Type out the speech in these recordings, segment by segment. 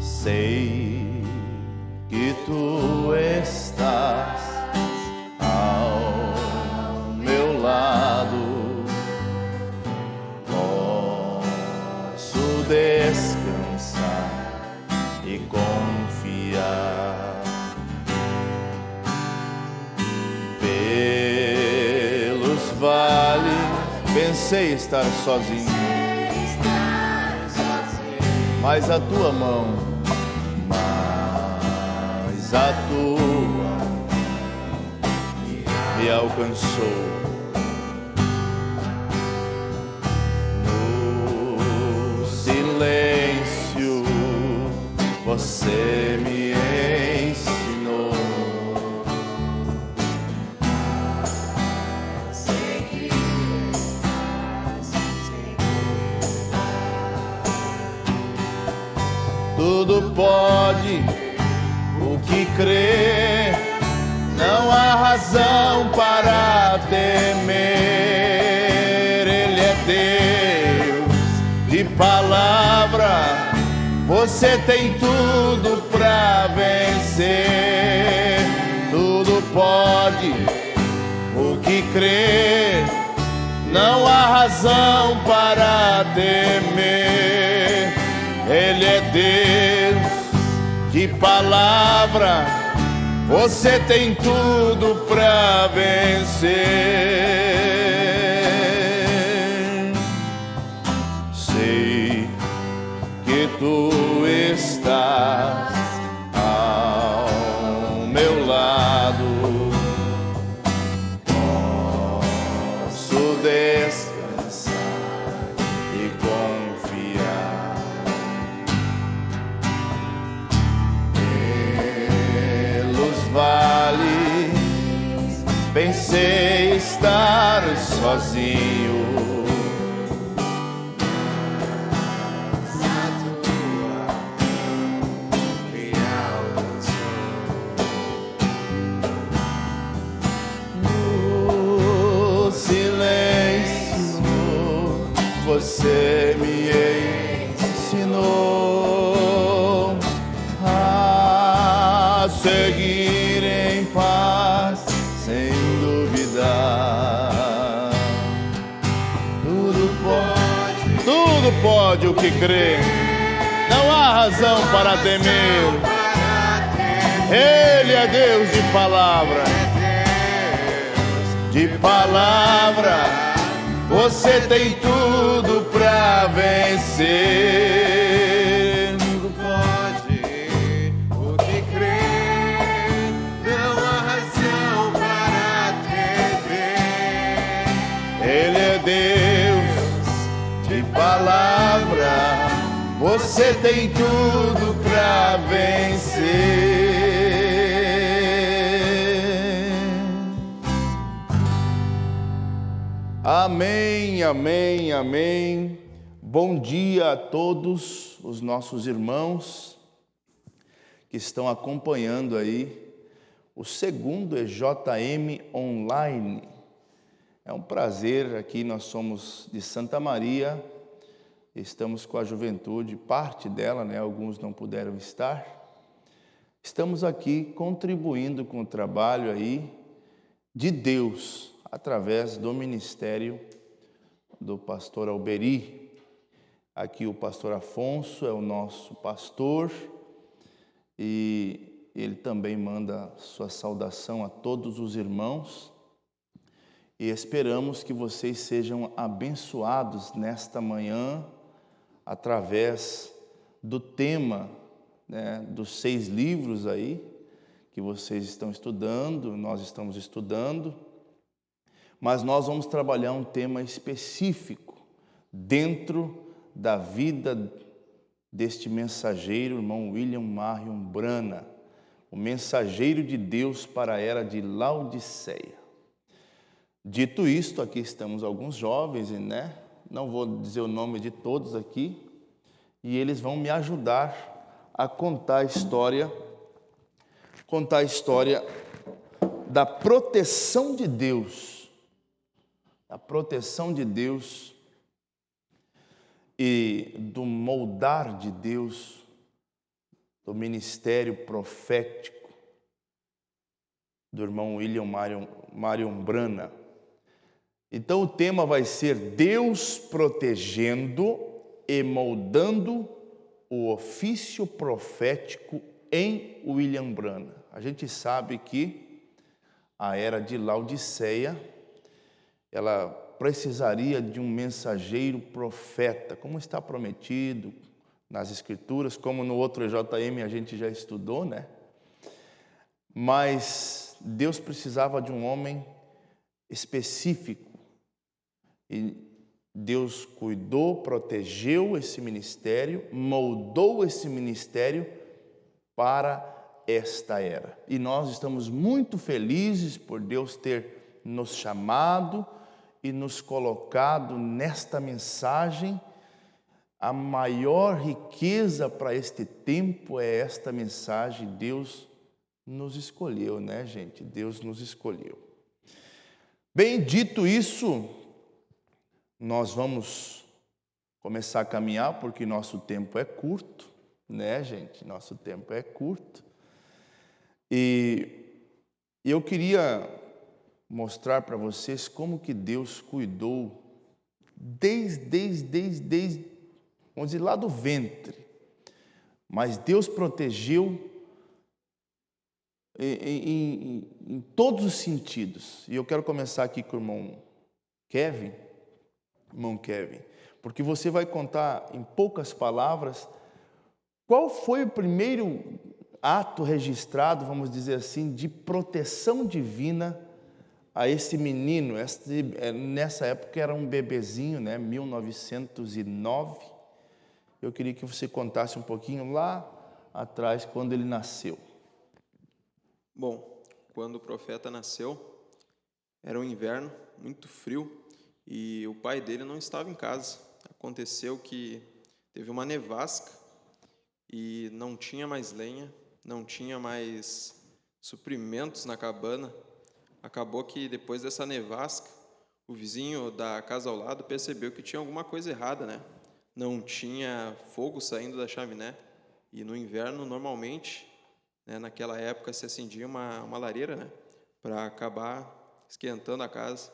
Sei que tu estás ao meu lado, posso descansar e confiar. Pelos vales pensei estar sozinho, mas a tua mão, a tua me alcançou. No silêncio você me ensinou a seguir. Tudo pode o que crê, não há razão para temer. Ele é Deus de palavra, você tem tudo para vencer. Tudo pode o que crê, não há razão para temer. Ele é Deus de palavra, você tem tudo para vencer. Sei que tu estás ao meu lado, posso descansar e confiar. Vales, pensei estar sozinho, mas a tua me alcançou. No silêncio você me ensinou a seguir em paz, sem duvidar. Tudo pode o que crê, não há razão para temer. Ele é Deus de palavra, você tem tudo para vencer. Palavra, você tem tudo para vencer. Amém, amém, amém. Bom dia a todos os nossos irmãos que estão acompanhando aí o segundo EJM Online. É um prazer aqui, nós somos de Santa Maria. Estamos com a juventude, parte dela, né? Alguns não puderam estar. Estamos aqui contribuindo com o trabalho aí de Deus, através do ministério do pastor Alberi. Aqui o pastor Afonso é o nosso pastor e ele também manda sua saudação a todos os irmãos. E esperamos que vocês sejam abençoados nesta manhã, através do tema, né, dos 6 livros aí, que vocês estão estudando, nós estamos estudando, mas nós vamos trabalhar um tema específico, dentro da vida deste mensageiro, irmão William Marion Branham, o mensageiro de Deus para a era de Laodiceia. Dito isto, aqui estamos alguns jovens, né? Não vou dizer o nome de todos aqui, e eles vão me ajudar a contar a história da proteção de Deus, e do moldar de Deus do ministério profético do irmão William Marion Branham. Então o tema vai ser Deus protegendo e moldando o ofício profético em William Branham. A gente sabe que a era de Laodiceia, ela precisaria de um mensageiro profeta, como está prometido nas Escrituras, como no outro EJM a gente já estudou, né? Mas Deus precisava de um homem específico. E Deus cuidou, protegeu esse ministério, moldou esse ministério para esta era. E nós estamos muito felizes por Deus ter nos chamado e nos colocado nesta mensagem. A maior riqueza para este tempo é esta mensagem. Deus nos escolheu, né, gente? Deus nos escolheu. Bem, dito isso, nós vamos começar a caminhar, porque nosso tempo é curto, né, gente? Nosso tempo é curto. E eu queria mostrar para vocês como que Deus cuidou desde, vamos dizer, lá do ventre. Mas Deus protegeu em todos os sentidos. E eu quero começar aqui com o irmão Kevin, porque você vai contar em poucas palavras qual foi o primeiro ato registrado, vamos dizer assim, de proteção divina a esse menino. Nessa época era um bebezinho, né? 1909. Eu queria que você contasse um pouquinho lá atrás, quando ele nasceu. Bom, quando o profeta nasceu, era um inverno muito frio e o pai dele não estava em casa. Aconteceu que teve uma nevasca e não tinha mais lenha, não tinha mais suprimentos na cabana. Acabou que depois dessa nevasca, o vizinho da casa ao lado percebeu que tinha alguma coisa errada, né? Não tinha fogo saindo da chaminé e no inverno normalmente, né, naquela época se acendia uma lareira, né, para acabar esquentando a casa.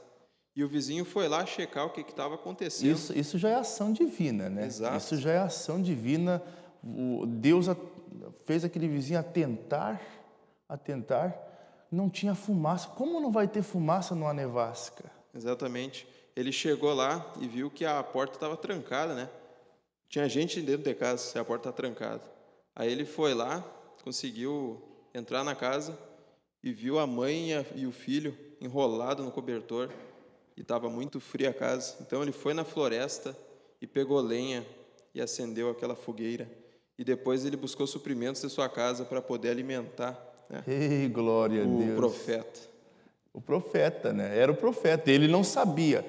E o vizinho foi lá checar o que estava acontecendo. Isso já é ação divina, né? Exato. Isso já é ação divina. Deus fez aquele vizinho atentar, não tinha fumaça. Como não vai ter fumaça numa nevasca? Exatamente. Ele chegou lá e viu que a porta estava trancada, né? Tinha gente dentro de casa, se a porta está trancada. Aí ele foi lá, conseguiu entrar na casa e viu a mãe e o filho enrolado no cobertor e estava muito fria a casa. Então ele foi na floresta e pegou lenha e acendeu aquela fogueira. E depois ele buscou suprimentos de sua casa para poder alimentar, né, Ei, glória a Deus. profeta. O profeta, né? Era o profeta. Ele não sabia.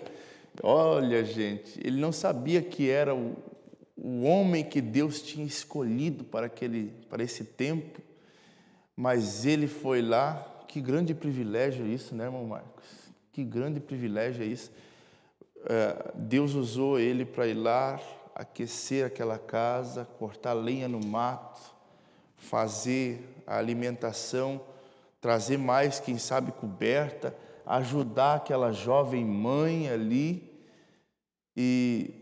Olha, gente, ele não sabia que era o homem que Deus tinha escolhido para esse tempo. Mas ele foi lá. Que grande privilégio isso, né, irmão Marcos? Que grande privilégio é isso. Deus usou ele para ir lá, aquecer aquela casa, cortar lenha no mato, fazer a alimentação, trazer mais, quem sabe, coberta, ajudar aquela jovem mãe ali. E,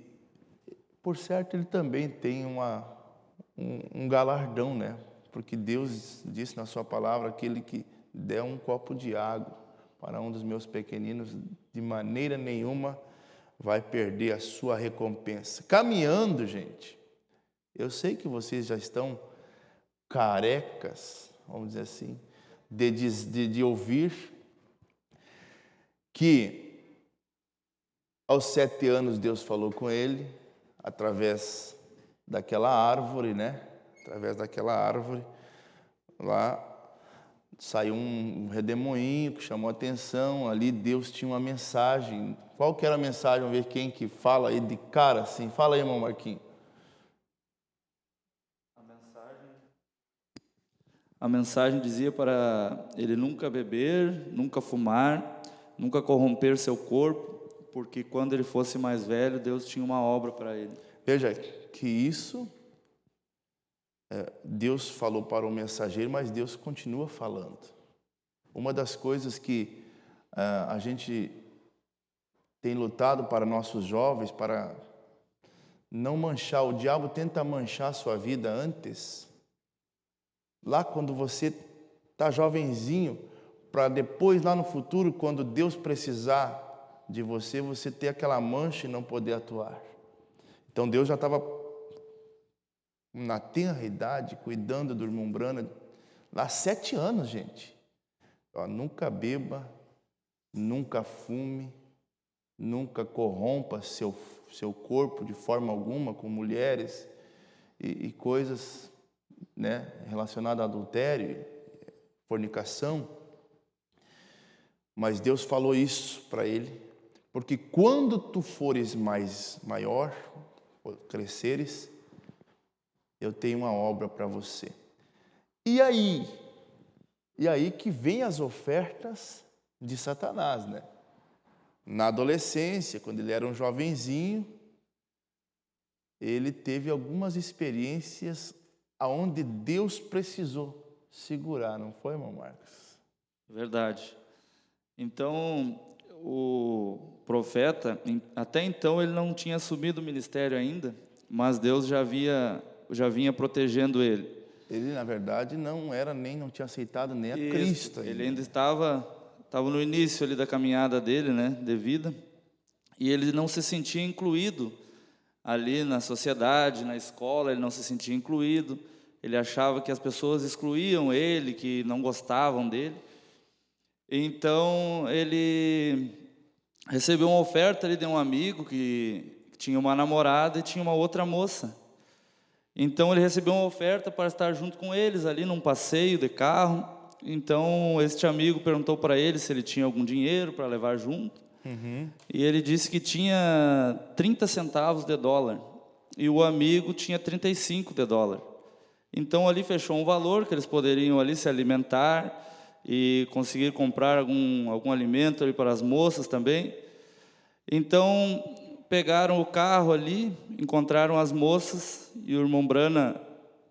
por certo, ele também tem um galardão, né? Porque Deus disse na sua palavra, aquele que der um copo de água para um dos meus pequeninos, de maneira nenhuma vai perder a sua recompensa. Caminhando, gente, eu sei que vocês já estão carecas, vamos dizer assim, de ouvir que aos 7 anos Deus falou com ele, através daquela árvore, né? Através daquela árvore, lá saiu um redemoinho que chamou a atenção. Ali Deus tinha uma mensagem. Qual que era a mensagem? Vamos ver quem que fala aí de cara assim. Fala aí, irmão Marquinhos. A mensagem dizia para ele nunca beber, nunca fumar, nunca corromper seu corpo, porque quando ele fosse mais velho, Deus tinha uma obra para ele. Veja que isso Deus falou para o mensageiro, mas Deus continua falando. Uma das coisas que a gente tem lutado para nossos jovens, para não manchar, o diabo tenta manchar a sua vida antes, lá quando você está jovenzinho, para depois, lá no futuro, quando Deus precisar de você, você ter aquela mancha e não poder atuar. Então Deus já estava na tenra idade, cuidando do irmão Brana, lá 7 anos, gente. Nunca beba, nunca fume, nunca corrompa seu corpo de forma alguma com mulheres e coisas, né, relacionadas a adultério, fornicação. Mas Deus falou isso para ele, porque quando tu fores maior, cresceres, eu tenho uma obra para você. E aí que vem as ofertas de Satanás, né? Na adolescência, quando ele era um jovenzinho, ele teve algumas experiências aonde Deus precisou segurar, não foi, irmão Marcos? Verdade. Então, o profeta, até então ele não tinha assumido o ministério ainda, mas Deus já vinha protegendo ele. Ele, na verdade, não tinha aceitado nem a Isso, Cristo. ele ainda estava no início ali da caminhada dele, né, de vida, e ele não se sentia incluído ali na sociedade, na escola, ele não se sentia incluído, ele achava que as pessoas excluíam ele, que não gostavam dele. Então, ele recebeu uma oferta ali de um amigo que tinha uma namorada e tinha uma outra moça. Então, ele recebeu uma oferta para estar junto com eles ali num passeio de carro. Então, este amigo perguntou para ele se ele tinha algum dinheiro para levar junto. E ele disse que tinha 30 centavos de dólar. E o amigo tinha 35 de dólar. Então, ali fechou um valor que eles poderiam ali se alimentar e conseguir comprar algum alimento ali para as moças também. Então, pegaram o carro ali, encontraram as moças e o irmão Brana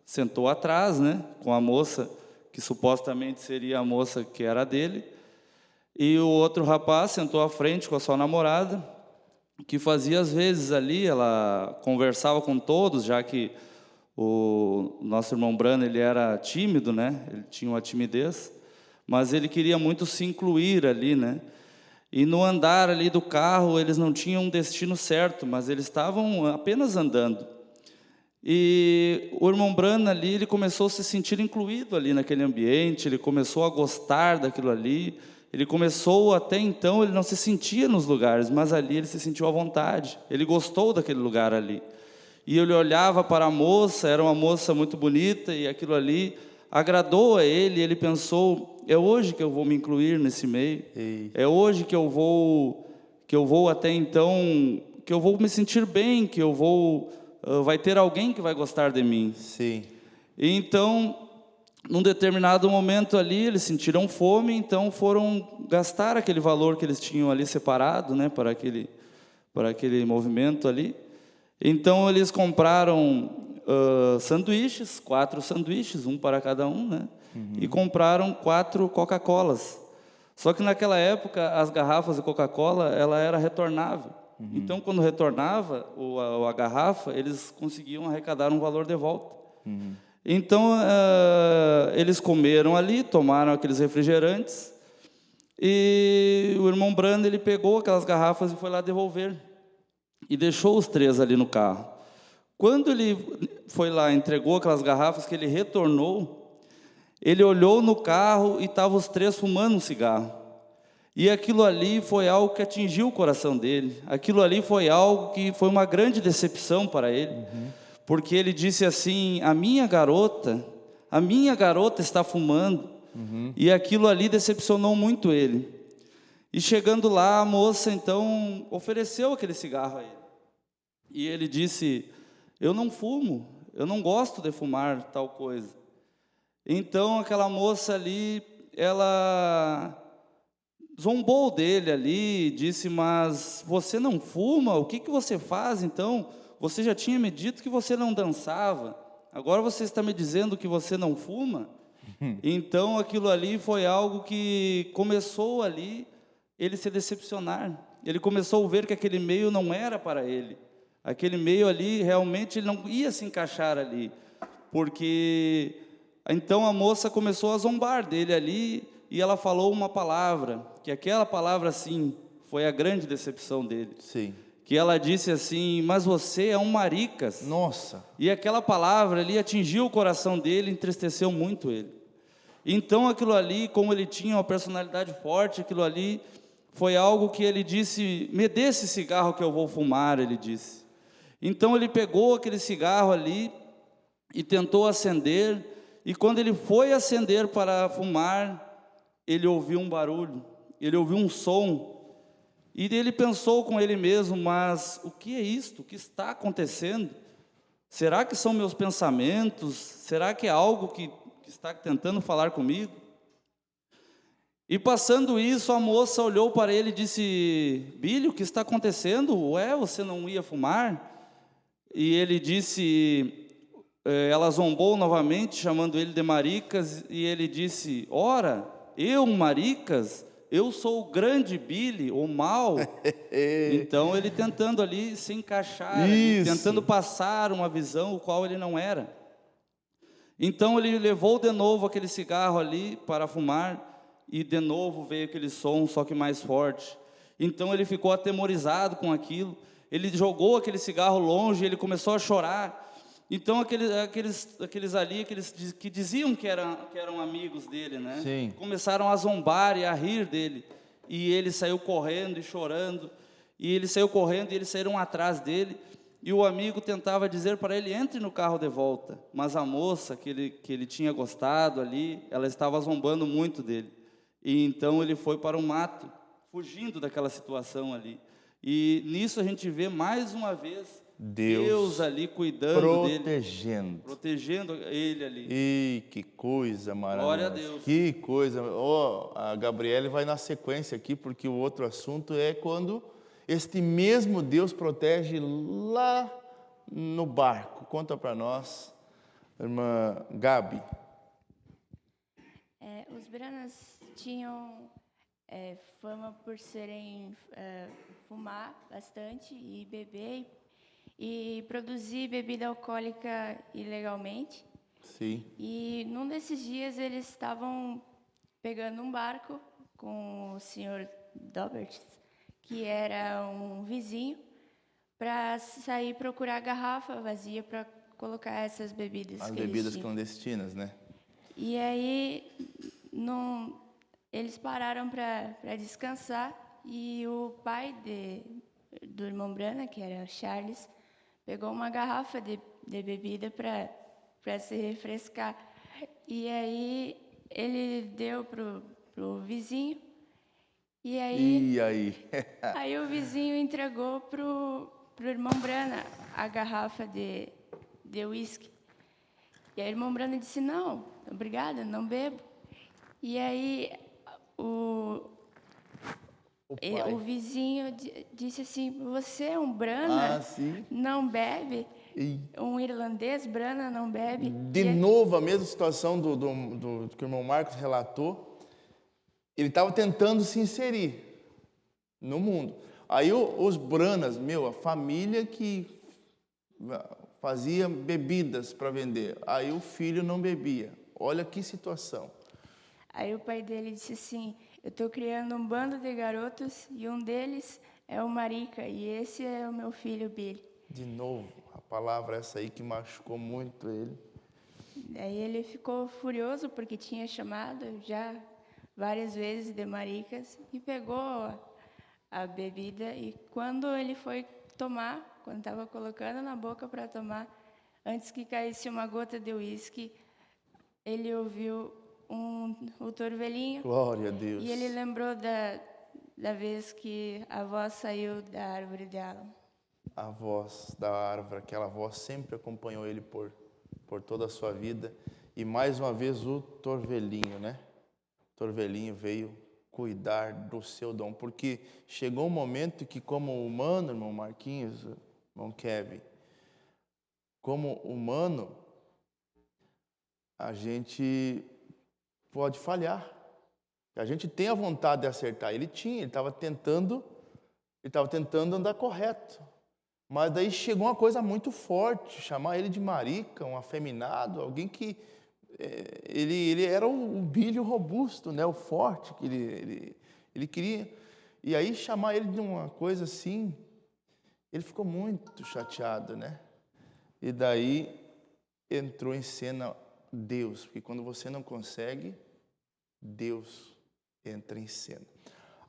sentou atrás, né, com a moça, que supostamente seria a moça que era dele, e o outro rapaz sentou à frente com a sua namorada, que fazia às vezes ali, ela conversava com todos, já que o nosso irmão Brana, ele era tímido, né, ele tinha uma timidez, mas ele queria muito se incluir ali, né? E no andar ali do carro, eles não tinham um destino certo, mas eles estavam apenas andando. E o irmão Brana ali, ele começou a se sentir incluído ali naquele ambiente, ele começou a gostar daquilo ali, ele começou, até então, ele não se sentia nos lugares, mas ali ele se sentiu à vontade, ele gostou daquele lugar ali. E ele olhava para a moça, era uma moça muito bonita, e aquilo ali agradou a ele, ele pensou, é hoje que eu vou me incluir nesse meio, é hoje que eu vou até então, que eu vou me sentir bem, que vai ter alguém que vai gostar de mim. Sim. E então, num determinado momento ali, eles sentiram fome, então foram gastar aquele valor que eles tinham ali separado, né, para aquele movimento ali. Então, eles compraram sanduíches, 4 sanduíches, um para cada um, né? E compraram 4 Coca-Colas. Só que naquela época, as garrafas de Coca-Cola, ela era retornável. Então, quando retornava a garrafa, eles conseguiam arrecadar um valor de volta. Então, eles comeram ali, tomaram aqueles refrigerantes, e o irmão Brana, ele pegou aquelas garrafas e foi lá devolver. E deixou os 3 ali no carro. Quando ele foi lá, entregou aquelas garrafas que ele retornou, ele olhou no carro e estavam os 3 fumando um cigarro. E aquilo ali foi algo que atingiu o coração dele. Aquilo ali foi algo que foi uma grande decepção para ele. Porque ele disse assim, a minha garota está fumando. E aquilo ali decepcionou muito ele. E chegando lá, a moça então ofereceu aquele cigarro a ele. E ele disse, eu não fumo, eu não gosto de fumar tal coisa. Então aquela moça ali, ela zombou dele ali, disse, mas você não fuma? O que você faz então? Você já tinha me dito que você não dançava. agora você está me dizendo que você não fuma? Então aquilo ali foi algo que começou ali ele se decepcionar. Ele começou a ver que aquele meio não era para ele. Aquele meio ali realmente ele não ia se encaixar ali, porque então a moça começou a zombar dele ali e ela falou uma palavra, que aquela palavra sim foi a grande decepção dele. Sim. Que ela disse assim: mas você é um maricas. Nossa. E aquela palavra ali atingiu o coração dele, entristeceu muito ele. Então aquilo ali, como ele tinha uma personalidade forte, aquilo ali foi algo que ele disse: me dê esse cigarro que eu vou fumar, ele disse. Então ele pegou aquele cigarro ali e tentou acender, e quando ele foi acender para fumar, ele ouviu um barulho, ele ouviu um som, e ele pensou com ele mesmo: mas o que é isto? O que está acontecendo? Será que são meus pensamentos? Será que é algo que está tentando falar comigo? E passando isso, a moça olhou para ele e disse: Billy, o que está acontecendo? Ué, você não ia fumar? E ele disse, ela zombou novamente, chamando ele de maricas, e ele disse: ora, eu, maricas? Eu sou o grande Billy, o mal. Então ele tentando ali se encaixar, ali, tentando passar uma visão o qual ele não era. Então ele levou de novo aquele cigarro ali para fumar, e de novo veio aquele som, só que mais forte. Então ele ficou atemorizado com aquilo, ele jogou aquele cigarro longe, ele começou a chorar. Então aqueles ali, aqueles que diziam que eram amigos dele, né? Sim. Começaram a zombar e a rir dele. E ele saiu correndo e chorando, e eles saíram atrás dele. E o amigo tentava dizer para ele: entre no carro de volta. Mas a moça que ele tinha gostado ali, ela estava zombando muito dele. E então ele foi para o mato, fugindo daquela situação ali. E nisso a gente vê mais uma vez Deus ali cuidando dele, protegendo ele ali. E que coisa maravilhosa. Glória a Deus. Que coisa. Oh, a Gabriele vai na sequência aqui, porque o outro assunto é quando este mesmo Deus protege lá no barco. Conta para nós, irmã Gabi. Os Branas tinham fama por fumar bastante e beber e produzir bebida alcoólica ilegalmente. Sim. E num desses dias eles estavam pegando um barco com o senhor Doberts, que era um vizinho, para sair procurar garrafa vazia para colocar essas bebidas. As bebidas clandestinas, né? E aí eles pararam para descansar, e o pai do irmão Brana, que era Charles, pegou uma garrafa de bebida para se refrescar. E aí ele deu pro vizinho. E aí? Aí o vizinho entregou pro irmão Brana a garrafa de uísque. E aí o irmão Brana disse: não, obrigada, não bebo. E aí o vizinho disse assim: você é um Brana? Não bebe? Um irlandês, Brana, não bebe? De novo, a mesma situação do que o irmão Marcos relatou. Ele estava tentando se inserir no mundo. Aí os Branas, a família que fazia bebidas para vender. Aí o filho não bebia. Olha que situação. Aí o pai dele disse assim: eu estou criando um bando de garotos e um deles é o Marica, e esse é o meu filho Billy. De novo, a palavra essa aí que machucou muito ele. Aí ele ficou furioso porque tinha chamado já várias vezes de maricas e pegou a bebida, e quando ele foi tomar, quando estava colocando na boca para tomar, antes que caísse uma gota de uísque, ele ouviu o torvelinho. Glória a Deus. E ele lembrou da vez que a voz saiu da árvore de álamo. A voz da árvore, aquela voz sempre acompanhou ele por toda a sua vida. E mais uma vez o torvelinho, né? O torvelinho veio cuidar do seu dom. Porque chegou um momento que, como humano, irmão Marquinhos, irmão Kevin, como humano, a gente pode falhar. A gente tem a vontade de acertar. Ele estava tentando andar correto. Mas daí chegou uma coisa muito forte, chamar ele de marica, um afeminado, alguém que ele era o bilho robusto, né, o forte que ele queria. E aí chamar ele de uma coisa assim, ele ficou muito chateado, né? E daí entrou em cena Deus, porque quando você não consegue, Deus entra em cena.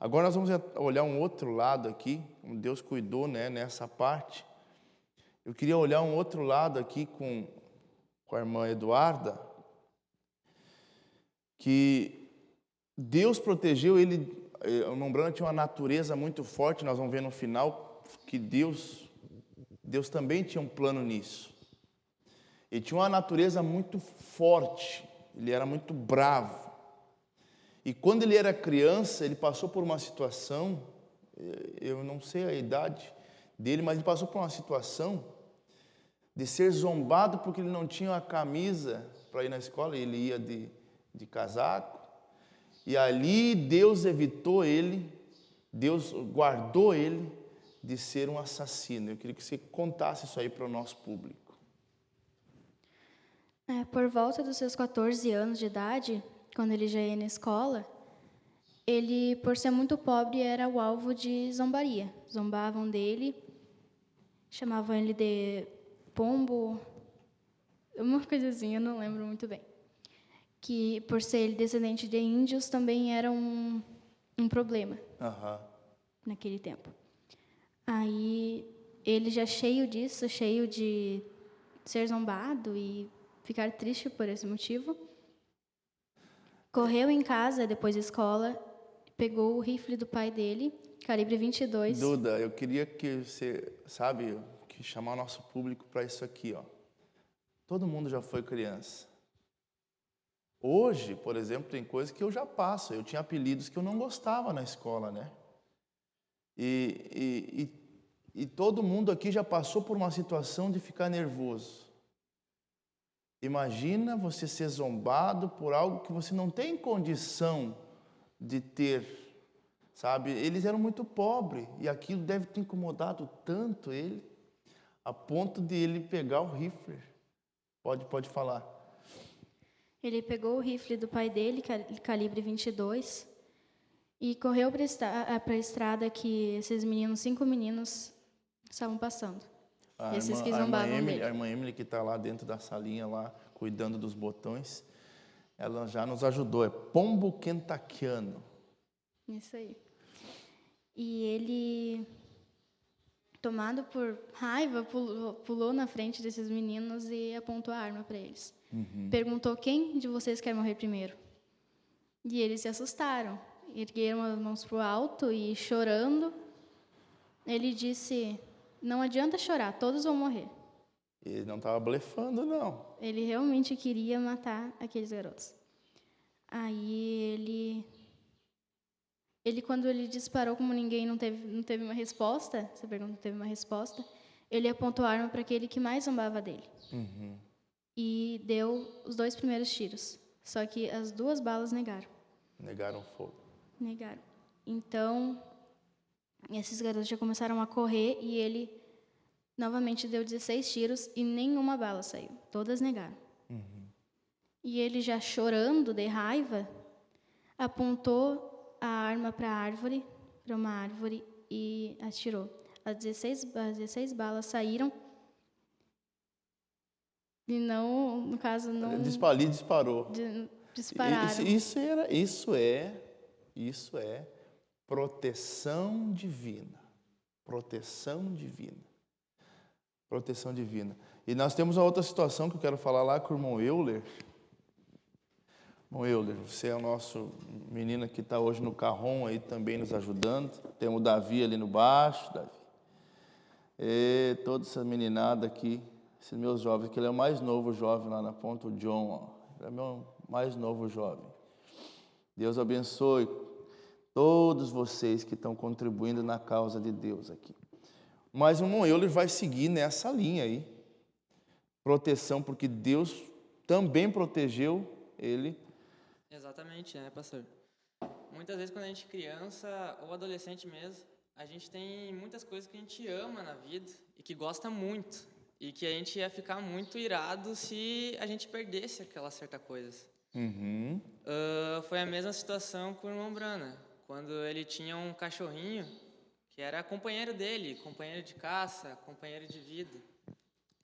Agora nós vamos olhar um outro lado aqui, como Deus cuidou, né, nessa parte. Eu queria olhar um outro lado aqui com a irmã Eduarda, que Deus protegeu ele. O irmão Brana tinha uma natureza muito forte, nós vamos ver no final que Deus também tinha um plano nisso. Ele tinha uma natureza muito forte, ele era muito bravo. E quando ele era criança, ele passou por uma situação, eu não sei a idade dele, mas ele passou por uma situação de ser zombado porque ele não tinha uma camisa para ir na escola, ele ia de casaco. E ali Deus evitou ele, Deus guardou ele de ser um assassino. Eu queria que você contasse isso aí para o nosso público. Por volta dos seus 14 anos de idade, quando ele já ia na escola, ele, por ser muito pobre, era o alvo de zombaria. Zombavam dele, chamavam ele de pombo, uma coisa assim, eu não lembro muito bem. Que, por ser ele descendente de índios, também era um problema naquele tempo. Aí, ele já cheio disso, cheio de ser zombado e ficar triste por esse motivo, correu em casa, depois da escola, pegou o rifle do pai dele, calibre 22. Duda, eu queria que você, que chamar o nosso público para isso aqui, ó. Todo mundo já foi criança. Hoje, por exemplo, tem coisas que eu já passo. Eu tinha apelidos que eu não gostava na escola, né? E todo mundo aqui já passou por uma situação de ficar nervoso. Imagina você ser zombado por algo que você não tem condição de ter, sabe? Eles eram muito pobres e aquilo deve ter incomodado tanto ele, a ponto de ele pegar o rifle. Pode falar. Ele pegou o rifle do pai dele, calibre 22, e correu para a estrada que esses 5 meninos, estavam passando. Esses que zombavam dele. A irmã Emily, que está lá dentro da salinha, lá, cuidando dos botões, ela já nos ajudou. É pombo kentuckiano. Isso aí. E ele, tomado por raiva, pulou na frente desses meninos e apontou a arma para eles. Perguntou: quem de vocês quer morrer primeiro? E eles se assustaram, ergueram as mãos para o alto e, chorando, ele disse: não adianta chorar, todos vão morrer. Ele não estava blefando, não. Ele realmente queria matar aqueles garotos. Aí ele quando ele disparou, como ninguém não teve uma resposta, essa pergunta não teve uma resposta, ele apontou a arma para aquele que mais zombava dele. E deu os 2 primeiros tiros. Só que as 2 balas negaram. Negaram fogo. Negaram. Então, esses garotos já começaram a correr e ele novamente deu 16 tiros e nenhuma bala saiu. Todas negaram. E ele, já chorando de raiva, apontou a arma para uma árvore e atirou. As 16 balas saíram e não, no caso, não... Disparou. Dispararam. Isso é proteção divina. Proteção divina. Proteção divina. E nós temos uma outra situação que eu quero falar lá com o irmão Euler. Irmão Euler, você é o nosso menino que está hoje no carrom aí também nos ajudando. Temos o Davi ali no baixo, Davi. E toda essa meninada aqui, esses meus jovens, que ele é o mais novo jovem lá na ponta, o John, ó. Ele é o meu mais novo jovem. Deus abençoe todos vocês que estão contribuindo na causa de Deus aqui. Mas o irmão Euler vai seguir nessa linha aí. Proteção, porque Deus também protegeu ele. Exatamente, né, pastor? Muitas vezes quando a gente é criança ou adolescente mesmo, a gente tem muitas coisas que a gente ama na vida e que gosta muito. E que a gente ia ficar muito irado se a gente perdesse aquela certa coisa. Uhum. Foi a mesma situação com o irmão Brana, quando ele tinha um cachorrinho que era companheiro dele, companheiro de caça, companheiro de vida.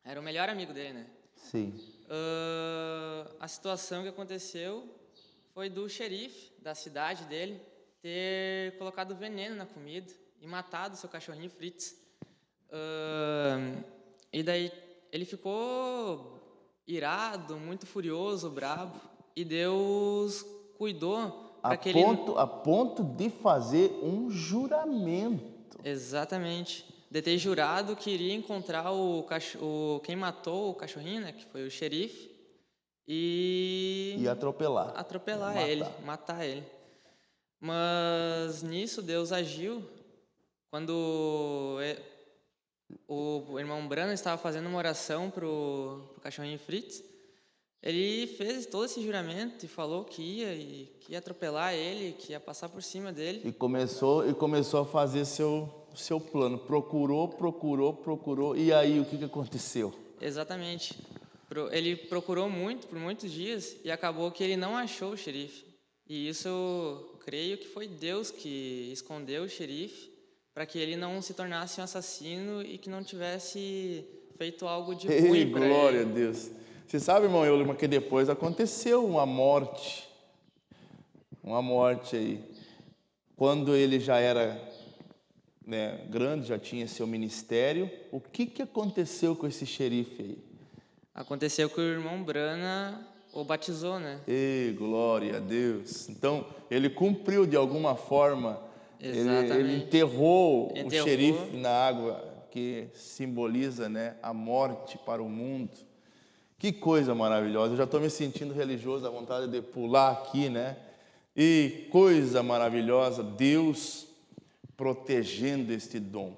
Era o melhor amigo dele, né? Sim. A situação que aconteceu foi do xerife da cidade dele ter colocado veneno na comida e matado seu cachorrinho Fritz. E daí ele ficou irado, muito furioso, bravo, e Deus cuidou para que ele... A ponto de fazer um juramento. Exatamente. De ter jurado que iria encontrar quem matou o cachorrinho, né, que foi o xerife, e atropelar. Matar ele. Mas nisso Deus agiu quando o irmão Brana estava fazendo uma oração pro cachorrinho Fritz. Ele fez todo esse juramento e falou que ia atropelar ele, que ia passar por cima dele. E começou a fazer seu plano. Procurou. E aí, o que aconteceu? Exatamente. Ele procurou muito, por muitos dias, e acabou que ele não achou o xerife. E isso, eu creio que foi Deus que escondeu o xerife para que ele não se tornasse um assassino e que não tivesse feito algo de ruim para ele. Glória a Deus. Você sabe, irmão Eulima, que depois aconteceu uma morte aí. Quando ele já era, né, grande, já tinha seu ministério, o que aconteceu com esse xerife aí? Aconteceu que o irmão Brana o batizou, né? Glória a Deus. Então, ele cumpriu de alguma forma. Exatamente. Ele enterrou o xerife na água, que simboliza, né, a morte para o mundo. Que coisa maravilhosa. Eu já estou me sentindo religioso, a vontade de pular aqui, né? E coisa maravilhosa, Deus protegendo este dom.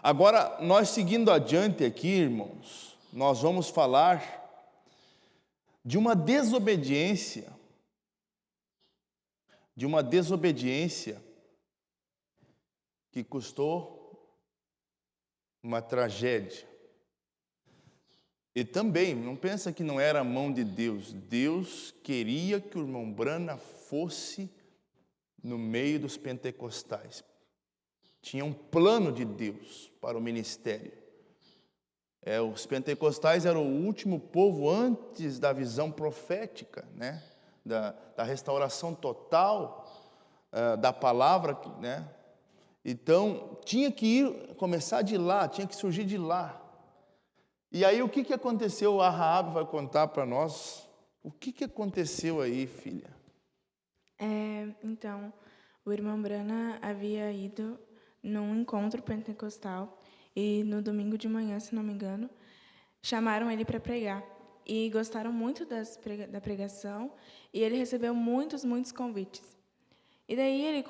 Agora, nós seguindo adiante aqui, irmãos, nós vamos falar de uma desobediência que custou uma tragédia. E também, não pensa que não era a mão de Deus. Deus queria que o irmão Brana fosse no meio dos pentecostais. Tinha um plano de Deus para o ministério. Os pentecostais eram o último povo antes da visão profética, né? Da restauração total da palavra, né? Então, tinha que começar de lá, tinha que surgir de lá. E aí, o que aconteceu? A Raabe vai contar para nós. O que aconteceu aí, filha? Então, o irmão Brana havia ido num encontro pentecostal e no domingo de manhã, se não me engano, chamaram ele para pregar. E gostaram muito da pregação e ele recebeu muitos convites. E daí ele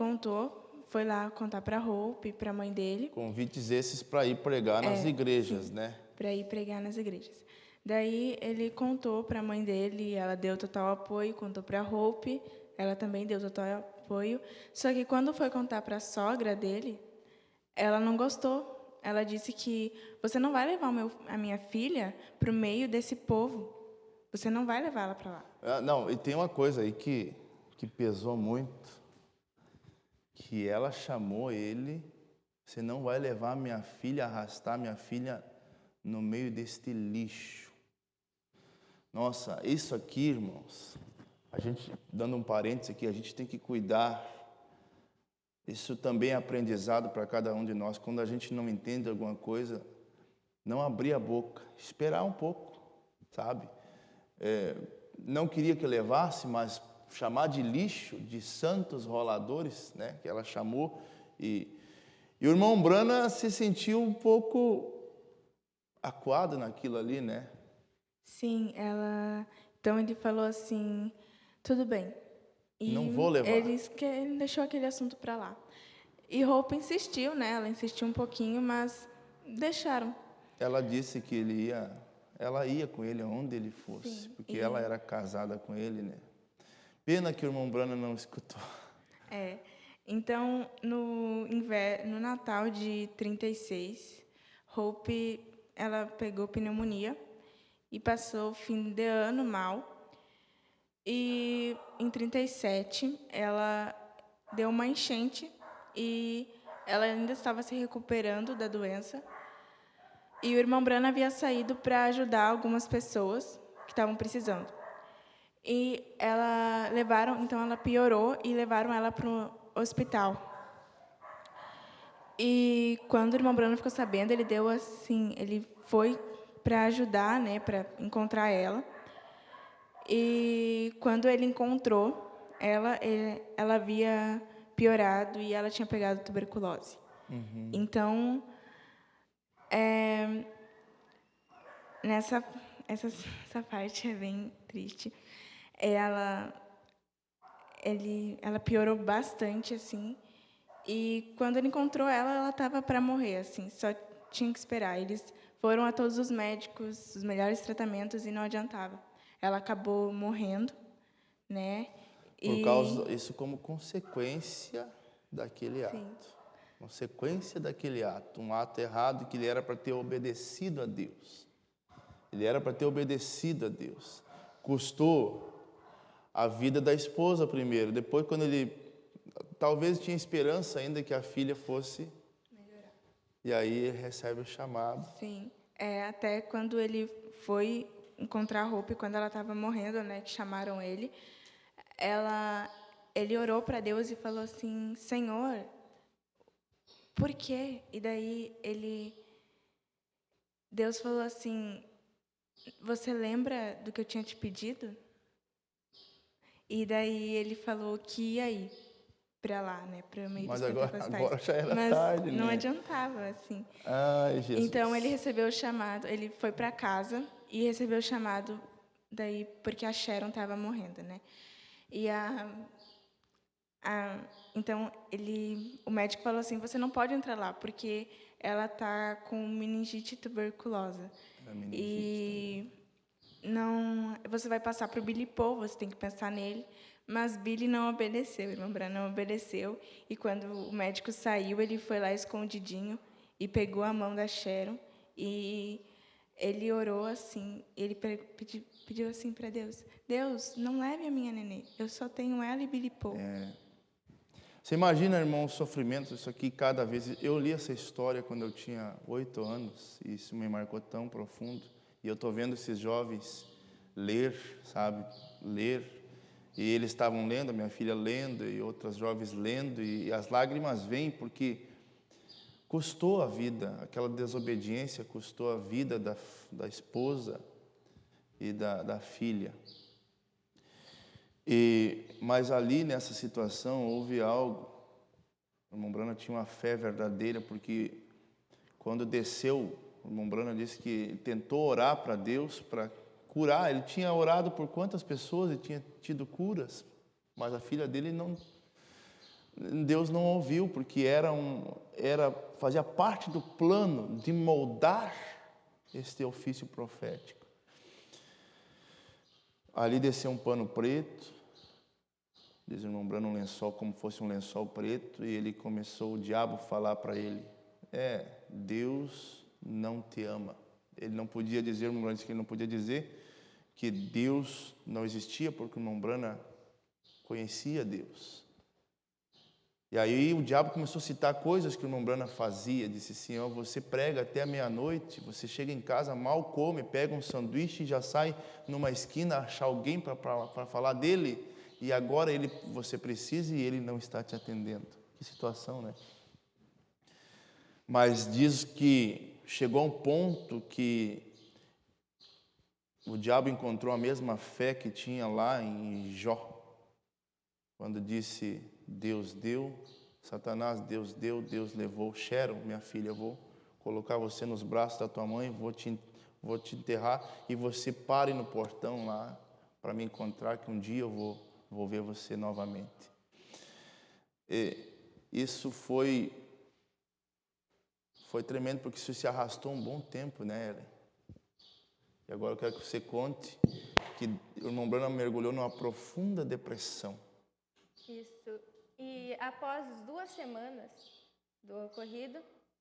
foi lá contar para a Hope, para a mãe dele. Convites esses para ir pregar nas igrejas, sim, né? Para ir pregar nas igrejas. Daí ele contou para a mãe dele, ela deu total apoio, contou para a Hope, ela também deu total apoio. Só que quando foi contar para a sogra dele, ela não gostou. Ela disse que você não vai levar a minha filha para o meio desse povo. Você não vai levá-la para lá. Não, e tem uma coisa aí que pesou muito, que ela chamou ele, você não vai levar minha filha, arrastar minha filha no meio deste lixo. Nossa, isso aqui, irmãos, a gente, dando um parênteses aqui, a gente tem que cuidar. Isso também é aprendizado para cada um de nós. Quando a gente não entende alguma coisa, não abrir a boca, esperar um pouco, sabe? Não queria que levasse, mas chamar de lixo, de santos roladores, né, que ela chamou. E o irmão Brana se sentiu um pouco acuado naquilo ali, né? Sim, então ele falou assim, tudo bem. E não vou levar. Ele deixou aquele assunto para lá. E Hope insistiu, né? Ela insistiu um pouquinho, mas deixaram. Ela disse que ele ia ela ia com ele aonde ele fosse, Sim, porque e- ela era casada com ele, né? Pena que o irmão Branham não escutou. É. Então, no Natal de 36, Hope, ela pegou pneumonia e passou o fim de ano mal. E em 37, ela deu uma enchente e ela ainda estava se recuperando da doença. E o irmão Branham havia saído para ajudar algumas pessoas que estavam precisando. E então ela piorou e levaram ela para o hospital. E quando o irmão Branham ficou sabendo, ele foi para ajudar, né, para encontrar ela. E quando ele encontrou ela havia piorado e ela tinha pegado tuberculose. Então, essa parte é bem triste. Ela piorou bastante, assim. E quando ele encontrou ela estava para morrer, assim. Só tinha que esperar. Eles foram a todos os médicos, os melhores tratamentos, e não adiantava. Ela acabou morrendo, né? Por causa, isso como consequência daquele Sim. ato. Consequência daquele ato. Um ato errado que ele era para ter obedecido a Deus. Ele era para ter obedecido a Deus. Custou a vida da esposa primeiro. Depois, quando ele talvez tinha esperança ainda que a filha fosse melhorar. E aí ele recebe o chamado. Sim. Até quando ele foi encontrar a Hope, quando ela estava morrendo, né, que chamaram ele, ele orou para Deus e falou assim: Senhor, por quê? E daí Deus falou assim: você lembra do que eu tinha te pedido? E daí ele falou que ia ir para lá, né, para o meio Mas dos agora pentecostais. já era Mas tarde, não né? adiantava, assim. Ai, Jesus. Então ele recebeu o chamado, ele foi para casa e recebeu o chamado daí porque a Sharon estava morrendo, né? E então o médico falou assim: você não pode entrar lá porque ela tá com meningite tuberculosa. Era meningite E não, você vai passar para o Billy Paul, você tem que pensar nele. Mas Billy não obedeceu, o irmão Branham não obedeceu. E quando o médico saiu, ele foi lá escondidinho e pegou a mão da Sharon. E ele orou assim, ele pediu assim para Deus: Deus, não leve a minha nenê, eu só tenho ela e Billy Paul. Você imagina, irmão, o sofrimento, isso aqui cada vez... Eu li essa história quando eu tinha 8 anos, e isso me marcou tão profundo. E eu estou vendo esses jovens ler, sabe? Ler. E eles estavam lendo, a minha filha lendo, e outras jovens lendo, e as lágrimas vêm porque custou a vida, aquela desobediência custou a vida da esposa e da filha. Mas ali nessa situação houve algo. O irmão Branham tinha uma fé verdadeira, porque quando desceu, o irmão Branham disse que ele tentou orar para Deus para curar. Ele tinha orado por quantas pessoas e tinha tido curas, mas a filha dele não. Deus não ouviu, porque fazia parte do plano de moldar este ofício profético. Ali desceu um pano preto, diz o irmão Branham, um lençol como fosse um lençol preto, e ele começou, o diabo, a falar para ele: Deus não te ama. Ele não podia dizer, o irmão Branham disse que ele não podia dizer que Deus não existia, porque o irmão Branham conhecia Deus. E aí o diabo começou a citar coisas que o irmão Branham fazia. Disse assim: você prega até a meia-noite, você chega em casa, mal come, pega um sanduíche e já sai numa esquina achar alguém para falar dele, e agora você precisa e ele não está te atendendo. Que situação, né? Mas diz que chegou a um ponto que o diabo encontrou a mesma fé que tinha lá em Jó, quando disse: Deus deu, Satanás, Deus deu, Deus levou. Sharon, minha filha, eu vou colocar você nos braços da tua mãe, vou te enterrar, e você pare no portão lá para me encontrar, que um dia eu vou ver você novamente. Isso foi tremendo, porque isso se arrastou um bom tempo, né, Ellen? E agora eu quero que você conte que o irmão Branham mergulhou numa profunda depressão. Isso. E após 2 semanas do ocorrido,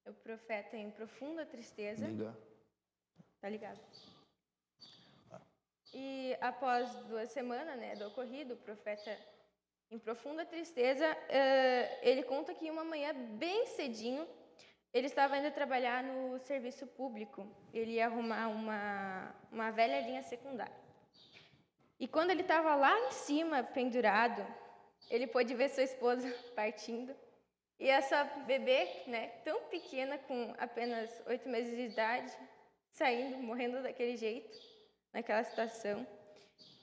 o profeta em profunda tristeza... Liga. Tá ligado? E após 2 semanas, né, do ocorrido, o profeta em profunda tristeza, ele conta que uma manhã bem cedinho, ele estava indo trabalhar no serviço público. Ele ia arrumar uma velha linha secundária. E quando ele estava lá em cima, pendurado, ele pôde ver sua esposa partindo. E essa bebê, né, tão pequena, com apenas 8 meses de idade, saindo, morrendo daquele jeito, naquela situação.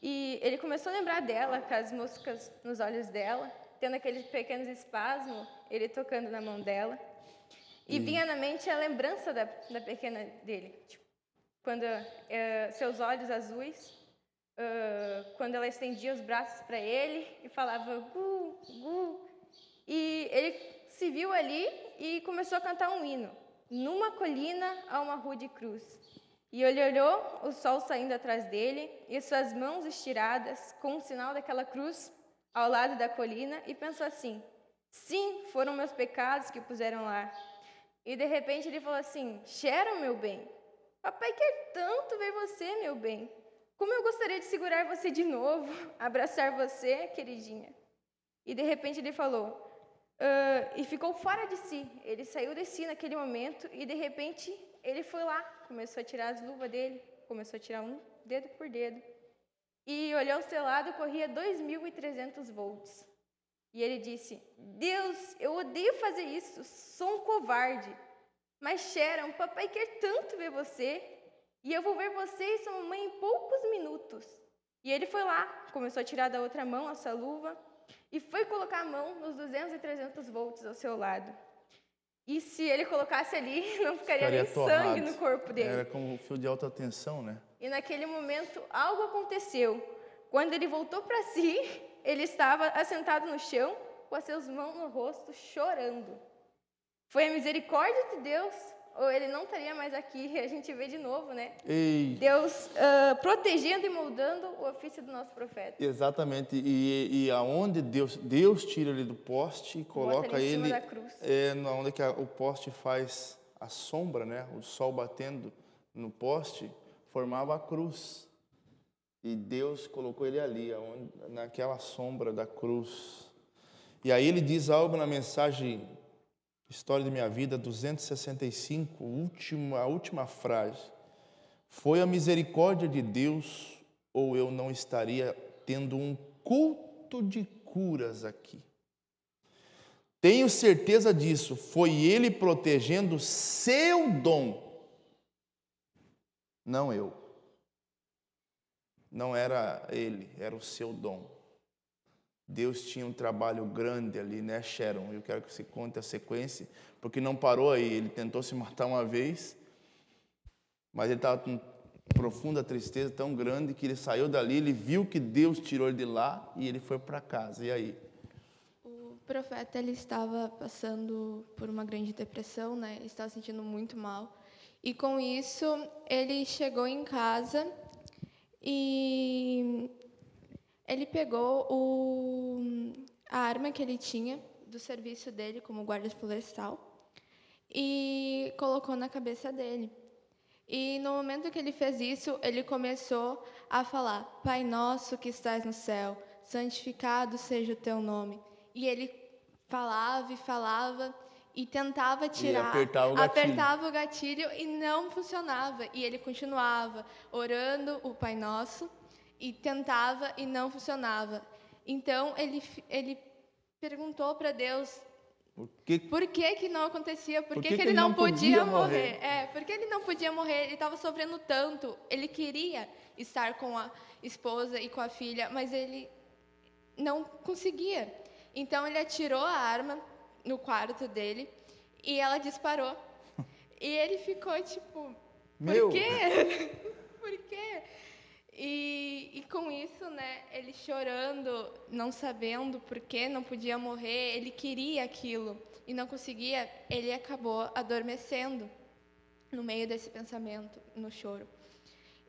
E ele começou a lembrar dela, com as moscas nos olhos dela, tendo aqueles pequenos espasmos, ele tocando na mão dela. E vinha na mente a lembrança da pequena dele. Tipo, quando seus olhos azuis, quando ela estendia os braços para ele e falava gu, gu. E ele se viu ali e começou a cantar um hino. Numa colina há uma rude cruz. E ele olhou o sol saindo atrás dele e suas mãos estiradas com o sinal daquela cruz ao lado da colina e pensou assim: sim, foram meus pecados que puseram lá. E de repente ele falou assim: Sharon, meu bem, papai quer tanto ver você, meu bem. Como eu gostaria de segurar você de novo, abraçar você, queridinha. E de repente ele falou, e ficou fora de si. Ele saiu de si naquele momento e de repente ele foi lá, começou a tirar as luvas dele, começou a tirar um dedo por dedo. E olhou ao seu lado, corria 2.300 volts. E ele disse: Deus, eu odeio fazer isso, sou um covarde. Mas Sharon, papai quer tanto ver você. E eu vou ver você e sua mamãe em poucos minutos. E ele foi lá, começou a tirar da outra mão essa luva e foi colocar a mão nos 200 e 300 volts ao seu lado. E se ele colocasse ali, não ficaria nem sangue no corpo dele. Era como um fio de alta tensão, né? E naquele momento, algo aconteceu. Quando ele voltou para si, ele estava assentado no chão, com as suas mãos no rosto, chorando. Foi a misericórdia de Deus, ou ele não estaria mais aqui, e a gente vê de novo, né? Ei. Deus protegendo e moldando o ofício do nosso profeta. Exatamente, e aonde Deus tira ele do poste e coloca ele em cima ele da cruz. onde que o poste faz a sombra, né? O sol batendo no poste formava a cruz. E Deus colocou ele ali, naquela sombra da cruz. E aí ele diz algo na mensagem História de Minha Vida 265, a última frase. Foi a misericórdia de Deus ou eu não estaria tendo um culto de curas aqui? Tenho certeza disso, foi Ele protegendo seu dom, não eu. Não era Ele, era o seu dom. Deus tinha um trabalho grande ali, né, Sharon? Eu quero que você conte a sequência, porque não parou aí. Ele tentou se matar uma vez, mas ele estava com profunda tristeza tão grande que ele saiu dali, ele viu que Deus tirou ele de lá e ele foi para casa. E aí? O profeta, ele estava passando por uma grande depressão, né? Ele estava se sentindo muito mal. E com isso, ele chegou em casa e ele pegou a arma que ele tinha do serviço dele como guarda florestal e colocou na cabeça dele. E no momento que ele fez isso, ele começou a falar: Pai nosso que estás no céu, santificado seja o teu nome. E ele falava e falava e tentava tirar, apertava o gatilho e não funcionava. E ele continuava orando o Pai Nosso e tentava e não funcionava. Então ele perguntou para Deus por que não acontecia, por que ele não podia morrer. Por que ele não podia morrer? Ele estava sofrendo tanto, ele queria estar com a esposa e com a filha, mas ele não conseguia. Então ele atirou a arma no quarto dele e ela disparou. E ele ficou tipo, por quê? Por quê? E com isso, né, ele chorando, não sabendo por que não podia morrer, ele queria aquilo e não conseguia, ele acabou adormecendo no meio desse pensamento, no choro.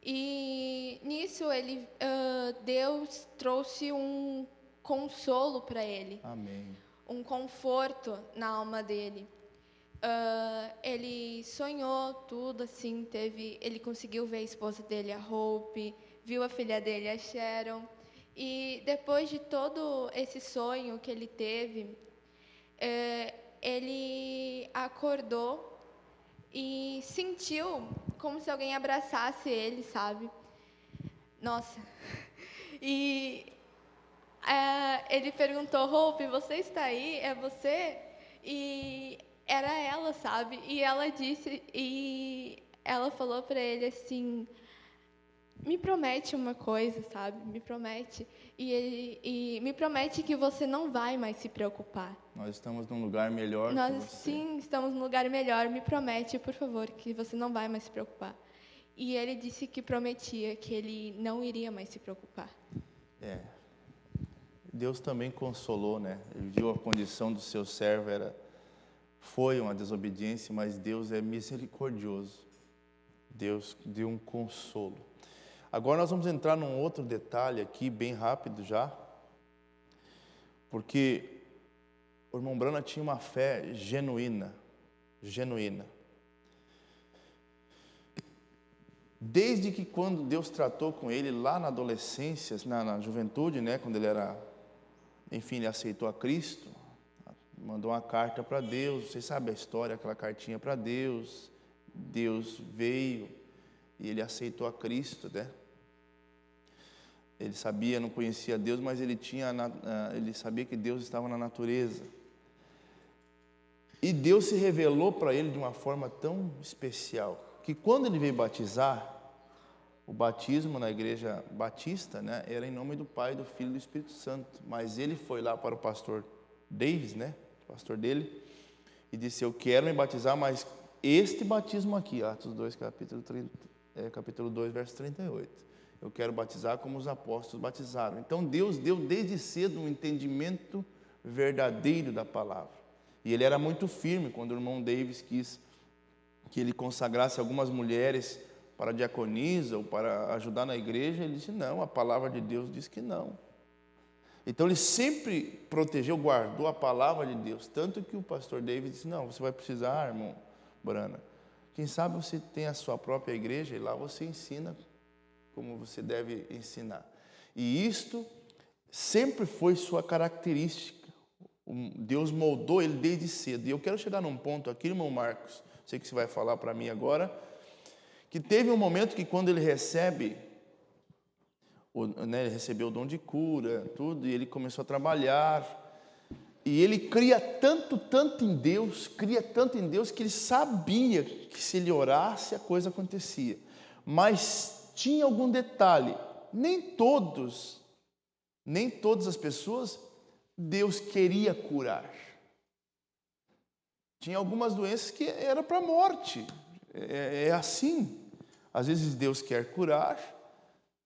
E nisso Deus trouxe um consolo para ele, Amém. um conforto na alma dele. Ele sonhou tudo assim, ele conseguiu ver a esposa dele, a Hope, viu a filha dele, a Sharon. E depois de todo esse sonho que ele teve, ele acordou e sentiu como se alguém abraçasse ele, sabe? Nossa. E ele perguntou: Hope, você está aí? É você? E era ela, sabe? E ela falou para ele assim: me promete uma coisa, sabe? Me promete. E me promete que você não vai mais se preocupar. Nós estamos num lugar melhor Nós, que você. sim, estamos num lugar melhor. Me promete, por favor, que você não vai mais se preocupar. E ele disse que prometia que ele não iria mais se preocupar. Deus também consolou, né? Ele viu a condição do seu servo, foi uma desobediência, mas Deus é misericordioso. Deus deu um consolo. Agora nós vamos entrar num outro detalhe aqui, bem rápido já, porque o irmão Brana tinha uma fé genuína. Desde que quando Deus tratou com ele lá na adolescência, na juventude, né, quando ele ele aceitou a Cristo, mandou uma carta para Deus, vocês sabem a história, aquela cartinha para Deus, Deus veio e ele aceitou a Cristo, né? Ele sabia, não conhecia Deus, mas ele sabia que Deus estava na natureza. E Deus se revelou para ele de uma forma tão especial, que quando ele veio batizar, o batismo na igreja batista, né, era em nome do Pai, do Filho e do Espírito Santo. Mas ele foi lá para o pastor Davis, né, o pastor dele, e disse: eu quero me batizar, mas este batismo aqui, Atos 2, capítulo 2, verso 38. Eu quero batizar como os apóstolos batizaram. Então Deus deu desde cedo um entendimento verdadeiro da palavra. E ele era muito firme quando o irmão Davis quis que ele consagrasse algumas mulheres para a diaconisa ou para ajudar na igreja. Ele disse: não, a palavra de Deus diz que não. Então ele sempre protegeu, guardou a palavra de Deus. Tanto que o pastor Davis disse: não, você vai precisar, irmão Brana, quem sabe você tem a sua própria igreja e lá você ensina como você deve ensinar. E isto sempre foi sua característica. Deus moldou ele desde cedo. E eu quero chegar num ponto aqui, irmão Marcos, sei que você vai falar para mim agora, que teve um momento que quando ele recebeu o dom de cura, tudo, e ele começou a trabalhar, e ele cria tanto em Deus, que ele sabia que se ele orasse a coisa acontecia. Mas tinha algum detalhe: nem todas as pessoas Deus queria curar. Tinha algumas doenças que era para a morte. É assim. Às vezes Deus quer curar,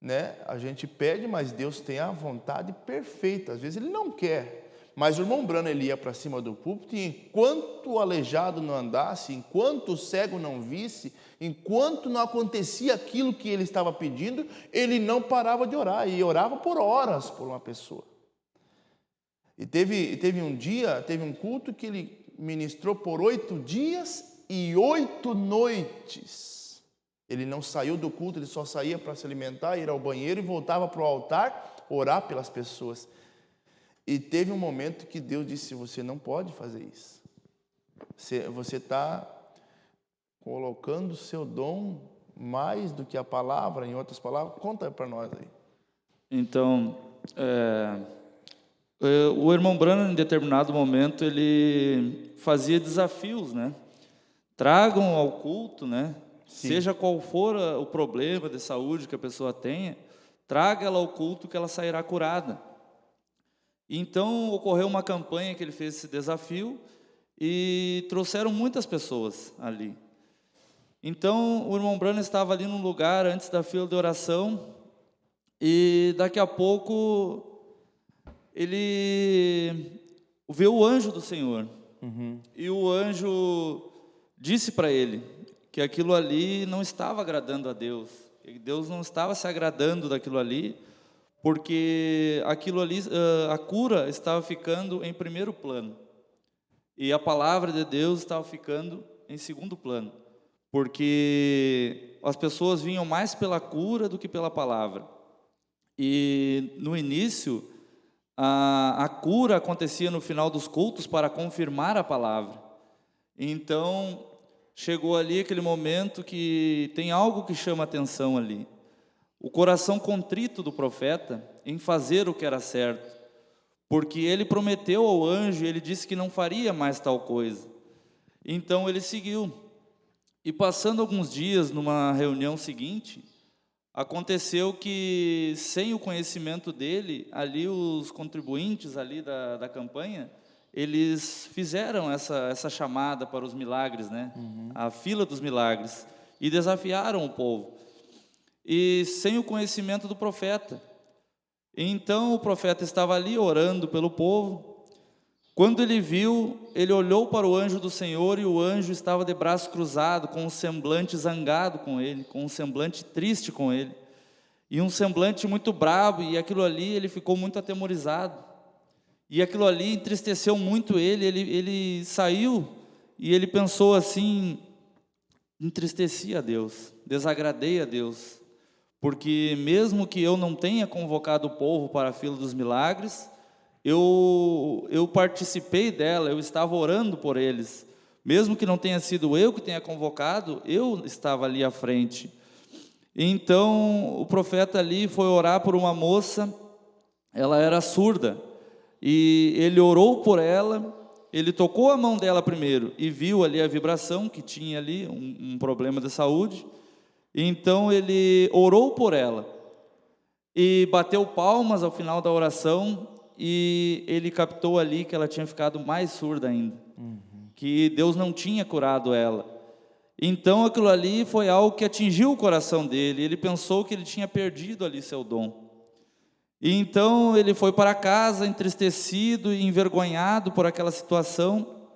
né? A gente pede, mas Deus tem a vontade perfeita. Às vezes Ele não quer. Mas o irmão Brana, ele ia para cima do púlpito e enquanto o aleijado não andasse, enquanto o cego não visse, enquanto não acontecia aquilo que ele estava pedindo, ele não parava de orar. E orava por horas por uma pessoa. E teve um culto que ele ministrou por 8 dias e 8 noites. Ele não saiu do culto, ele só saía para se alimentar, ir ao banheiro e voltava para o altar, orar pelas pessoas. E teve um momento que Deus disse: você não pode fazer isso. Você está colocando o seu dom mais do que a palavra, em outras palavras. Conta para nós aí. Então, o irmão Brana, em determinado momento, ele fazia desafios, né? Tragam ao culto, né? Sim. Seja qual for o problema de saúde que a pessoa tenha, traga ela ao culto que ela sairá curada. Então, ocorreu uma campanha que ele fez esse desafio e trouxeram muitas pessoas ali. Então, o irmão Brana estava ali num lugar antes da fila de oração e daqui a pouco ele viu o anjo do Senhor. E o anjo disse para ele que aquilo ali não estava agradando a Deus. Deus não estava se agradando daquilo ali, porque aquilo ali, a cura estava ficando em primeiro plano. E a palavra de Deus estava ficando em segundo plano, porque as pessoas vinham mais pela cura do que pela palavra. E no início, a cura acontecia no final dos cultos para confirmar a palavra. Então, chegou ali aquele momento que tem algo que chama atenção ali. O coração contrito do profeta em fazer o que era certo, porque ele prometeu ao anjo, ele disse que não faria mais tal coisa. Então ele seguiu. E passando alguns dias, numa reunião seguinte, aconteceu que, sem o conhecimento dele, ali os contribuintes ali da campanha, eles fizeram essa chamada para os milagres, né? A fila dos milagres, e desafiaram o povo, e sem o conhecimento do profeta. Então o profeta estava ali orando pelo povo. Quando ele viu, ele olhou para o anjo do Senhor, e o anjo estava de braço cruzado, com um semblante zangado com ele, com um semblante triste com ele, e um semblante muito bravo, e aquilo ali ele ficou muito atemorizado. E aquilo ali entristeceu muito ele saiu e ele pensou assim: entristeci a Deus, desagradei a Deus, porque mesmo que eu não tenha convocado o povo para a fila dos milagres, eu participei dela, eu estava orando por eles, mesmo que não tenha sido eu que tenha convocado, eu estava ali à frente. Então o profeta ali foi orar por uma moça, ela era surda, e ele orou por ela, ele tocou a mão dela primeiro e viu ali a vibração, que tinha ali um problema de saúde. Então ele orou por ela e bateu palmas ao final da oração, e ele captou ali que ela tinha ficado mais surda ainda, que Deus não tinha curado ela. Então aquilo ali foi algo que atingiu o coração dele, ele pensou que ele tinha perdido ali seu dom. E então ele foi para casa entristecido e envergonhado por aquela situação.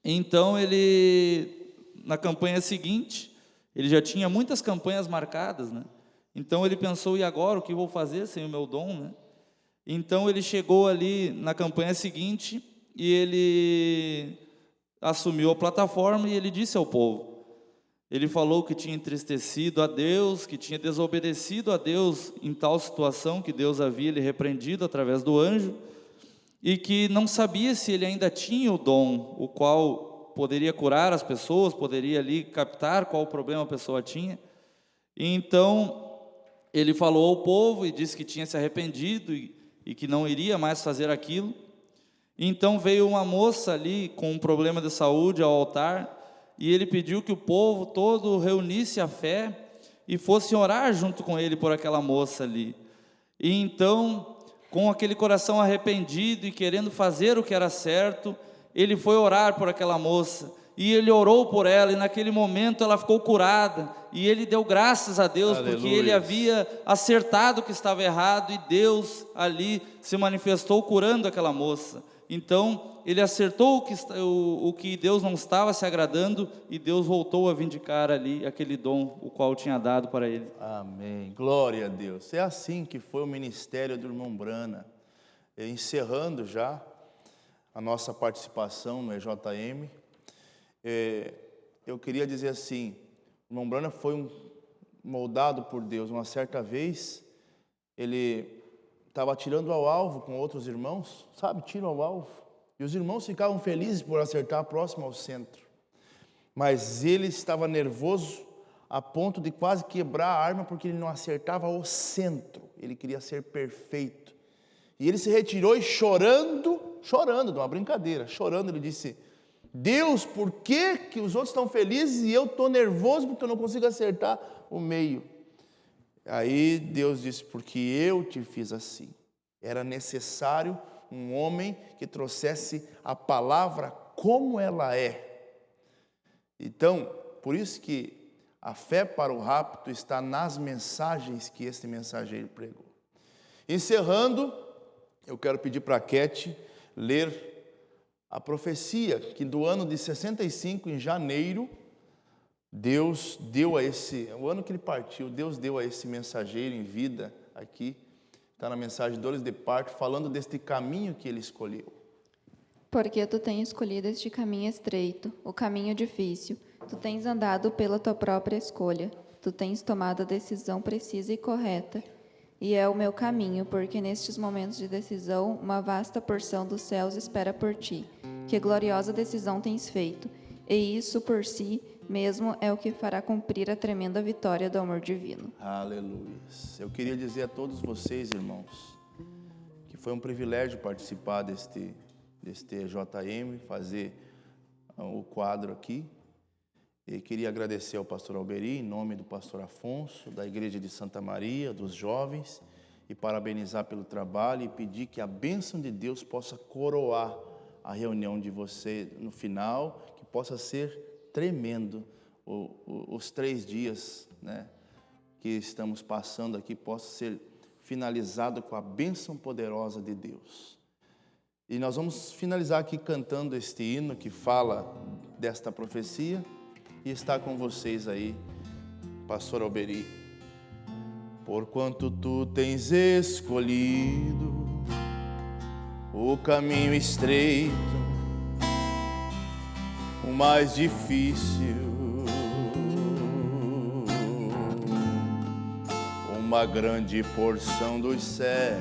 Então ele, na campanha seguinte, ele já tinha muitas campanhas marcadas, né? Então ele pensou: e agora, o que vou fazer sem o meu dom, né? Então ele chegou ali na campanha seguinte e ele assumiu a plataforma e ele disse ao povo, ele falou que tinha entristecido a Deus, que tinha desobedecido a Deus em tal situação, que Deus havia lhe repreendido através do anjo, e que não sabia se ele ainda tinha o dom, o qual poderia curar as pessoas, poderia ali captar qual problema a pessoa tinha. E então ele falou ao povo e disse que tinha se arrependido e que não iria mais fazer aquilo. Então veio uma moça ali com um problema de saúde ao altar, e ele pediu que o povo todo reunisse a fé e fosse orar junto com ele por aquela moça ali. E então, com aquele coração arrependido e querendo fazer o que era certo, ele foi orar por aquela moça, e ele orou por ela, e naquele momento ela ficou curada, e ele deu graças a Deus, Aleluia. porque ele havia acertado o que estava errado, e Deus ali se manifestou curando aquela moça. Então ele acertou o que Deus não estava se agradando, e Deus voltou a vindicar ali aquele dom, o qual tinha dado para ele. Amém, glória a Deus. É assim que foi o ministério do irmão Brana. Encerrando já a nossa participação no EJM, eu queria dizer assim: o irmão Brana foi moldado por Deus. Uma certa vez ele estava tirando ao alvo com outros irmãos, sabe, tiro ao alvo, e os irmãos ficavam felizes por acertar próximo ao centro, mas ele estava nervoso a ponto de quase quebrar a arma, porque ele não acertava o centro, ele queria ser perfeito, e ele se retirou e chorando, de uma brincadeira, chorando, ele disse: Deus, por que os outros estão felizes e eu estou nervoso porque eu não consigo acertar o meio? Aí Deus disse: porque eu te fiz assim. Era necessário um homem que trouxesse a palavra como ela é. Então, por isso que a fé para o rapto está nas mensagens que este mensageiro pregou. Encerrando, eu quero pedir para a Kete ler a profecia que do ano de 65, em janeiro, Deus deu o ano que ele partiu, Deus deu a esse mensageiro em vida aqui, está na mensagem Dores de Parto, falando deste caminho que ele escolheu. Porque tu tens escolhido este caminho estreito, o caminho difícil. Tu tens andado pela tua própria escolha. Tu tens tomado a decisão precisa e correta. E é o meu caminho, porque nestes momentos de decisão, uma vasta porção dos céus espera por ti. Que gloriosa decisão tens feito. E isso por si mesmo é o que fará cumprir a tremenda vitória do amor divino. Aleluia. Eu queria dizer a todos vocês, irmãos, que foi um privilégio participar deste JM, fazer o quadro aqui. E queria agradecer ao pastor Alberi, em nome do pastor Afonso, da Igreja de Santa Maria, dos jovens, e parabenizar pelo trabalho e pedir que a bênção de Deus possa coroar a reunião de você no final, que possa ser tremendo os 3 dias, né, que estamos passando aqui, possa ser finalizado com a bênção poderosa de Deus. E nós vamos finalizar aqui cantando este hino que fala desta profecia, e está com vocês aí, pastor Alberi. Porquanto tu tens escolhido o caminho estreito, o mais difícil, uma grande porção dos céus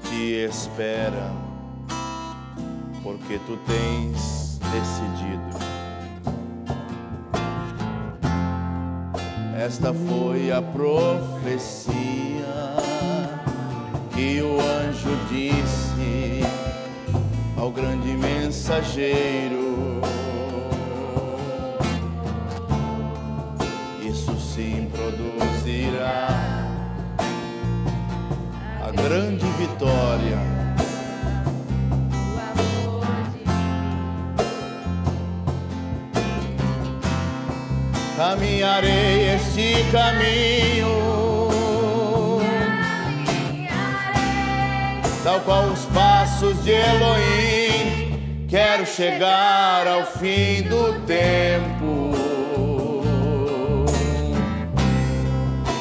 te espera, porque tu tens decidido. Esta foi a profecia que o anjo disse ao grande mensageiro. Isso sim produzirá a grande vitória. Caminharei este caminho, tal qual os passos de Elohim. Quero chegar ao fim do tempo.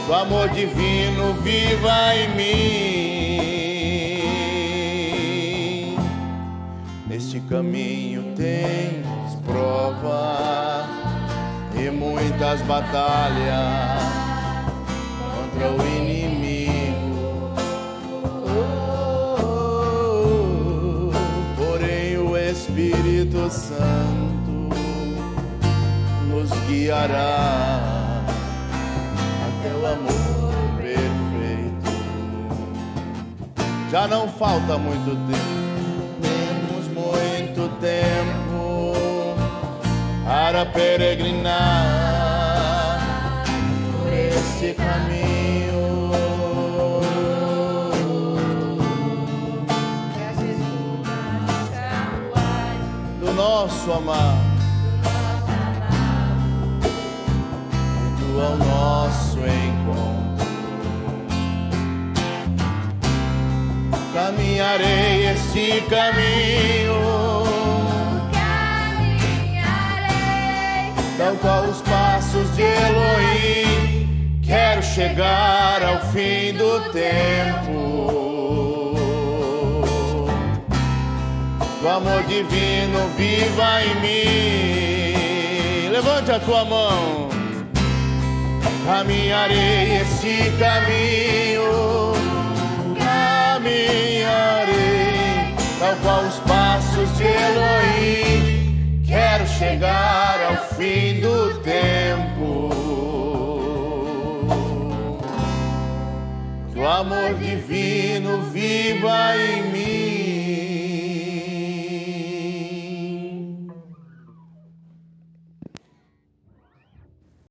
O amor divino viva em mim. Neste caminho tens prova e muitas batalhas contra o inimigo. Porém o Espírito Santo nos guiará até o amor perfeito. Já não falta muito tempo, temos muito tempo para peregrinar por este caminho. Do nosso amado, indo ao nosso encontro. Caminharei este caminho, tal qual os passos de Elohim. Quero chegar ao fim do tempo. O amor divino viva em mim. Levante a tua mão. Caminharei este caminho, caminharei tal qual os passos de Elohim. Quero chegar ao fim do tempo. Que o amor divino viva em mim.